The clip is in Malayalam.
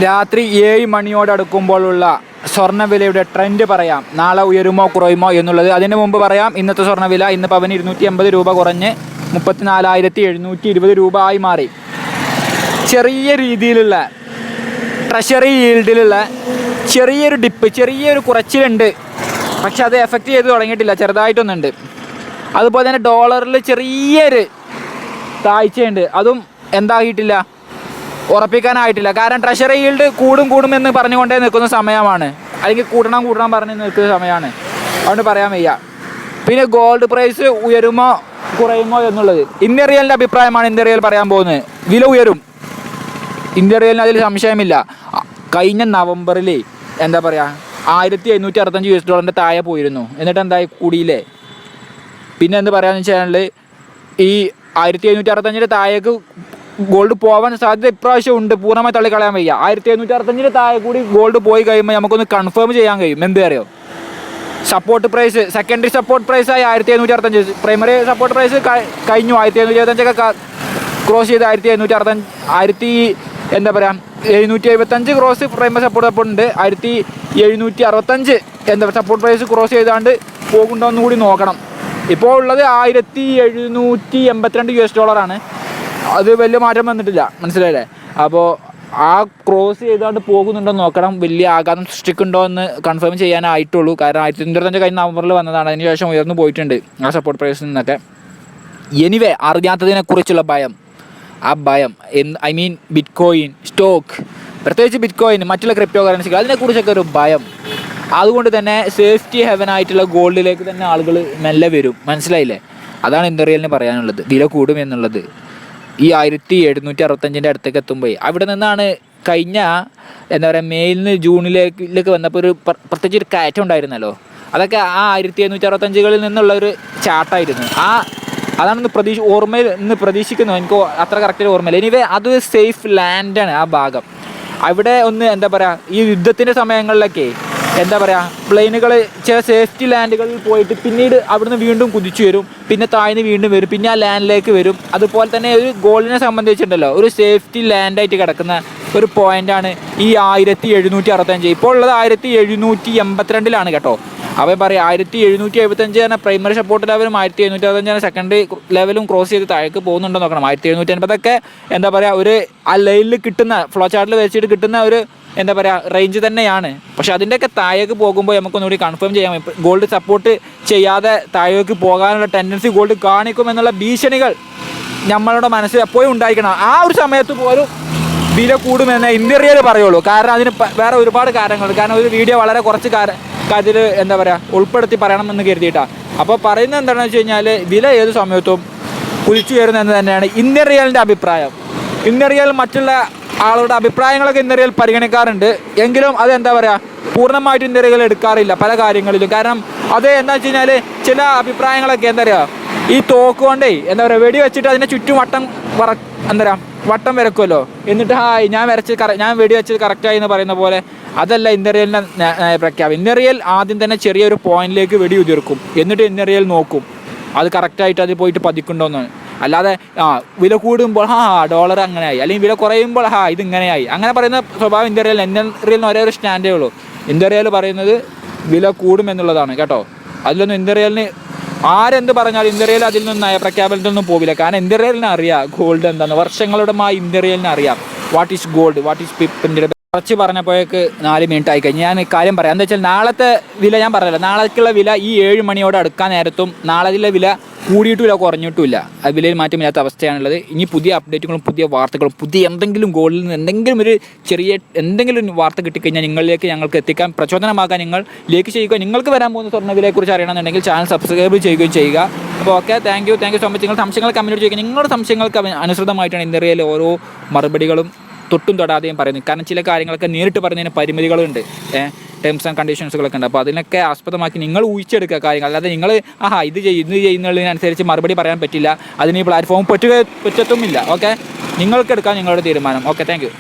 രാത്രി 7 മണിയോടടുക്കുമ്പോഴുള്ള സ്വർണ്ണവിലയുടെ ട്രെൻഡ് പറയാം. നാളെ ഉയരുമോ കുറയുമോ എന്നുള്ളത്. അതിന് മുമ്പ് പറയാം ഇന്നത്തെ സ്വർണ്ണവില. ഇന്ന് പവന് 280 രൂപ കുറഞ്ഞ് 34,720 രൂപ ആയി മാറി. ചെറിയ രീതിയിലുള്ള ട്രഷറി ഈൽഡിലുള്ള ചെറിയൊരു ഡിപ്പ്, ചെറിയൊരു കുറച്ചിലുണ്ട്. പക്ഷെ അത് എഫക്റ്റ് ചെയ്ത് തുടങ്ങിയിട്ടില്ല, ചെറുതായിട്ടൊന്നുണ്ട്. അതുപോലെ തന്നെ ഡോളറിൽ ചെറിയൊരു താഴ്ചയുണ്ട്. അതും എന്താക്കിയിട്ടില്ല, ഉറപ്പിക്കാനായിട്ടില്ല. കാരണം ട്രഷറി ഈൽഡ് കൂടുമെന്ന് പറഞ്ഞുകൊണ്ടേ നിൽക്കുന്ന സമയമാണ്, അല്ലെങ്കിൽ കൂട്ടണം പറഞ്ഞ് നിൽക്കുന്ന സമയമാണ്. അതുകൊണ്ട് പറയാൻ വയ്യ. പിന്നെ ഗോൾഡ് പ്രൈസ് ഉയരുമോ കുറയുമോ എന്നുള്ളത് ഇന്ത്യൻ റിയലിൻ്റെ അഭിപ്രായമാണ്. ഇന്ത്യൻ റിയൽ പറയാൻ പോകുന്നത് വില ഉയരും. ഇന്ത്യൻ റിയലിന് അതിൽ സംശയമില്ല. കഴിഞ്ഞ നവംബറിൽ എന്താ പറയുക, $1,565 താഴെ പോയിരുന്നു. എന്നിട്ട് എന്തായി, കൂടിയില്ലേ. പിന്നെ എന്ത് പറയാമെന്ന് വെച്ചാൽ ഈ 1,565 താഴേക്ക് ഗോൾഡ് പോകാൻ സാധ്യത ഇപ്രാവശ്യം ഉണ്ട്. പൂർണ്ണമായി തള്ളിക്കളയാൻ വയ്യ. 1,565 താഴെ കൂടി ഗോൾഡ് പോയി കഴിയുമ്പോൾ നമുക്കൊന്ന് കൺഫേം ചെയ്യാൻ കഴിയും. എന്ത് അറിയോ, സപ്പോർട്ട് പ്രൈസ്, സെക്കൻഡറി സപ്പോർട്ട് പ്രൈസായി 1,565, പ്രൈമറി സപ്പോർട്ട് പ്രൈസ് കഴിഞ്ഞു. 1,775 ക്രോസ് ചെയ്ത് 775 ക്രോസ് പ്രൈമറി സപ്പോർട്ട് ഉണ്ട്. 1,765 സപ്പോർട്ട് പ്രൈസ് ക്രോസ് ചെയ്താണ്ട് പോകുന്നുണ്ടോ എന്ന് കൂടി നോക്കണം. ഇപ്പോൾ ഉള്ളത് $1,782 അത് വലിയ മാറ്റം വന്നിട്ടില്ല, മനസ്സിലായില്ലേ. അപ്പോൾ ആ ക്രോസ് ചെയ്താണ്ട് പോകുന്നുണ്ടോ നോക്കണം. വലിയ ആഘാതം സൃഷ്ടിക്കുന്നുണ്ടോ എന്ന് കൺഫേം ചെയ്യാനായിട്ടുള്ളൂ. കാരണം 1,525 കഴിഞ്ഞ നവംബറിൽ വന്നതാണ്. അതിന് ശേഷം ഉയർന്നു പോയിട്ടുണ്ട് ആ സപ്പോർട്ട് പ്രൈസിൽ നിന്നൊക്കെ. എനിവേ, അറിയാത്തതിനെക്കുറിച്ചുള്ള ഭയം, ആ ഭയം ബിറ്റ് കോയിൻ, സ്റ്റോക്ക്, പ്രത്യേകിച്ച് ബിറ്റ് കോയിൻ, മറ്റുള്ള ക്രിപ്റ്റോ കറൻസികൾ, അതിനെക്കുറിച്ചൊക്കെ ഒരു ഭയം. അതുകൊണ്ട് തന്നെ സേഫ്റ്റി ഹെവനായിട്ടുള്ള ഗോൾഡിലേക്ക് തന്നെ ആളുകൾ മെല്ലെ വരും, മനസ്സിലായില്ലേ. അതാണ് ഇന്ത്യൻ റിയലിന് പറയാനുള്ളത്. വില കൂടും എന്നുള്ളത്. ഈ 1,765 അടുത്തേക്ക് എത്തുമ്പോൾ അവിടെ നിന്നാണ് കഴിഞ്ഞ മെയിൽ നിന്ന് ജൂണിലേക്ക് വന്നപ്പോൾ ഒരു പ്രത്യേകിച്ച് ഒരു കയറ്റം ഉണ്ടായിരുന്നല്ലോ. അതൊക്കെ ആ 1,765 നിന്നുള്ള ഒരു ചാട്ടായിരുന്നു. അതാണ് പ്രതീക്ഷിക്കുന്നു. എനിക്ക് അത്ര കറക്റ്റ് ഓർമ്മയില്ല. എനിവേ, അത് സേഫ് ലാൻഡാണ് ആ ഭാഗം. അവിടെ ഒന്ന് ഈ യുദ്ധത്തിൻ്റെ സമയങ്ങളിലൊക്കെ പ്ലെയിനുകൾ ചില സേഫ്റ്റി ലാൻഡുകളിൽ പോയിട്ട് പിന്നീട് അവിടുന്ന് വീണ്ടും കുതിച്ചു വരും, പിന്നെ താഴ്ന്ന് വീണ്ടും വരും, പിന്നെ ആ ലാൻഡിലേക്ക് വരും. അതുപോലെ തന്നെ ഒരു ഗോൾഡിനെ സംബന്ധിച്ചിട്ടുണ്ടല്ലോ, ഒരു സേഫ്റ്റി ലാൻഡായിട്ട് കിടക്കുന്ന ഒരു പോയിൻ്റാണ് ഈ 1,765. ഇപ്പോൾ ഉള്ളത് 1,782 കേട്ടോ. അപ്പോൾ 1,775 പറഞ്ഞാൽ പ്രൈമറി സപ്പോർട്ട് ലെവലും 1,765 സെക്കൻഡറി ലെവലും ക്രോസ് ചെയ്ത് താഴേക്ക് പോകുന്നുണ്ടോ നോക്കണം. 1,780 ഒരു ആ ലൈനിൽ കിട്ടുന്ന ഫ്ലോ ചാർട്ടിൽ വെച്ചിട്ട് കിട്ടുന്ന ഒരു റേഞ്ച് തന്നെയാണ്. പക്ഷെ അതിൻ്റെയൊക്കെ താഴേക്ക് പോകുമ്പോൾ നമുക്കൊന്നുകൂടി കൺഫേം ചെയ്യാം. ഗോൾഡ് സപ്പോർട്ട് ചെയ്യാതെ താഴേക്ക് പോകാനുള്ള ടെൻഡൻസി ഗോൾഡ് കാണിക്കുമെന്നുള്ള ഭീഷണികൾ നമ്മളുടെ മനസ്സിൽ എപ്പോഴും ഉണ്ടായിരിക്കണം. ആ ഒരു സമയത്ത് പോലും വില കൂടുമെന്ന് ഇന്ത്യൻ റിയൽ പറയുള്ളൂ. കാരണം അതിന് വേറെ ഒരുപാട് കാര്യങ്ങളുണ്ട്. കാരണം ഒരു വീഡിയോ വളരെ കുറച്ച് കാര്യത്തിൽ ഉൾപ്പെടുത്തി പറയണമെന്ന് കരുതിയിട്ടാണ്. അപ്പോൾ പറയുന്നത് എന്താണെന്ന് വെച്ച് കഴിഞ്ഞാൽ വില ഏത് സമയത്തും കുതിച്ചു കയറുന്നതെന്ന് തന്നെയാണ് ഇന്ത്യൻ റിയലിൻ്റെ അഭിപ്രായം. ഇന്ത്യൻ റിയൽ മറ്റുള്ള ആളുടെ അഭിപ്രായങ്ങളൊക്കെ ഇന്ത്യൻ റിയൽ പരിഗണിക്കാറുണ്ട്. എങ്കിലും അത് പൂർണ്ണമായിട്ട് ഇന്ത്യൻ റിയൽ എടുക്കാറില്ല പല കാര്യങ്ങളിലും. കാരണം അത് എന്താ വെച്ച് കഴിഞ്ഞാൽ ചില അഭിപ്രായങ്ങളൊക്കെ ഈ തോക്ക് കൊണ്ടേ വെടി വെച്ചിട്ട് അതിനെ ചുറ്റും വട്ടം വരക്കുമല്ലോ. എന്നിട്ട് ഞാൻ വെടി വെച്ചത് കറക്റ്റായി എന്ന് പറയുന്ന പോലെ അതല്ല ഇന്ത്യൻ റിയലിൻ്റെ പ്രഖ്യാപനം. ഇന്ത്യൻ റിയൽ ആദ്യം തന്നെ ചെറിയൊരു പോയിന്റിലേക്ക് വെടി ഉതിർക്കും, എന്നിട്ട് ഇന്ത്യൻ റിയൽ നോക്കും അത് കറക്റ്റായിട്ട് അത് പോയിട്ട് പതിക്കുണ്ടോയെന്ന്. അല്ലാതെ വില കൂടുമ്പോൾ ഡോളർ അങ്ങനെയായി, അല്ലെങ്കിൽ വില കുറയുമ്പോൾ ഇതിങ്ങനെയായി, അങ്ങനെ പറയുന്ന സ്വഭാവം ഇന്ത്യൻ റിയലിന് ഒരേ ഒരു സ്റ്റാൻഡേ ഉള്ളൂ. ഇന്ത്യൻ റിയൽ പറയുന്നത് വില കൂടുമെന്നുള്ളതാണ് കേട്ടോ. അതിലൊന്നും ഇന്ത്യൻ റിയലിന് ആരെന്ത് പറഞ്ഞാലും ഇന്ത്യൻ റിയൽ അതിൽ നിന്ന് പ്രഖ്യാപനത്തിലൊന്നും പോവില്ല. കാരണം ഇന്ത്യൻ റിയലിന് അറിയാം ഗോൾഡ് എന്താണെന്ന്. വർഷങ്ങളുടെമായി ഇന്ത്യൻ റിയലിന് അറിയാം what is gold, what is പിപ്പിൻ്റെ. കുറച്ച് പറഞ്ഞപ്പോഴേക്ക് 4 മിനിറ്റ് ആയി കഴിഞ്ഞ് ഞാൻ കാര്യം പറയാം. എന്താ വെച്ചാൽ നാളത്തെ വില ഞാൻ പറഞ്ഞില്ല. നാളേക്കുള്ള വില ഈ 7 മണിയോടെ അടുക്കാൻ നേരത്തും നാളെ വില കൂടിയിട്ടുമില്ല കുറഞ്ഞിട്ടുമില്ല. അത് വിലയിൽ മാറ്റമില്ലാത്ത അവസ്ഥയാണുള്ളത്. ഇനി പുതിയ അപ്ഡേറ്റുകളും പുതിയ വാർത്തകളും പുതിയ എന്തെങ്കിലും ഗോൾഡിൽ നിന്ന് എന്തെങ്കിലും ഒരു എന്തെങ്കിലും വാർത്ത കിട്ടിക്കഴിഞ്ഞാൽ നിങ്ങളിലേക്ക് ഞങ്ങൾക്ക് എത്തിക്കാൻ പ്രചോദനമാക്കാൻ നിങ്ങൾ ലൈക്ക് ചെയ്യുക. നിങ്ങൾക്ക് വരാൻ പോകുന്ന സ്വർണ്ണവിലയെക്കുറിച്ച് അറിയണമെന്നുണ്ടെങ്കിൽ ചാനൽ സബ്സ്ക്രൈബ് ചെയ്യുകയും ചെയ്യുക. അപ്പോൾ okay, thank you so much. നിങ്ങൾ സംശയങ്ങൾ കമൻറ്റ് ചെയ്യുക. നിങ്ങളുടെ സംശയങ്ങൾക്ക് അനുസൃതമായിട്ടാണ് ഇന്ത്യൻ റിയൽ ഓരോ മറുപടികളും തൊട്ടും തൊടാതെയും പറയുന്നത്. കാരണം ചില കാര്യങ്ങളൊക്കെ നേരിട്ട് പറയുന്നതിന് പരിമിതികളുണ്ട്, ടേംസ് ആൻഡ് കണ്ടീഷൻസുകളൊക്കെ ഉണ്ട്. അപ്പോൾ അതിനൊക്കെ ആസ്പദമാക്കി നിങ്ങൾ ഊഹിച്ചെടുക്കുക കാര്യങ്ങൾ. അല്ലാതെ നിങ്ങൾ ഇത് ചെയ്യുന്നതിനനുസരിച്ച് മറുപടി പറയാൻ പറ്റില്ല. അതിന് ഈ പ്ലാറ്റ്ഫോം പറ്റത്തുമില്ല. ഓക്കെ, നിങ്ങൾക്ക് എടുക്കാം നിങ്ങളുടെ തീരുമാനം. Okay, thank you.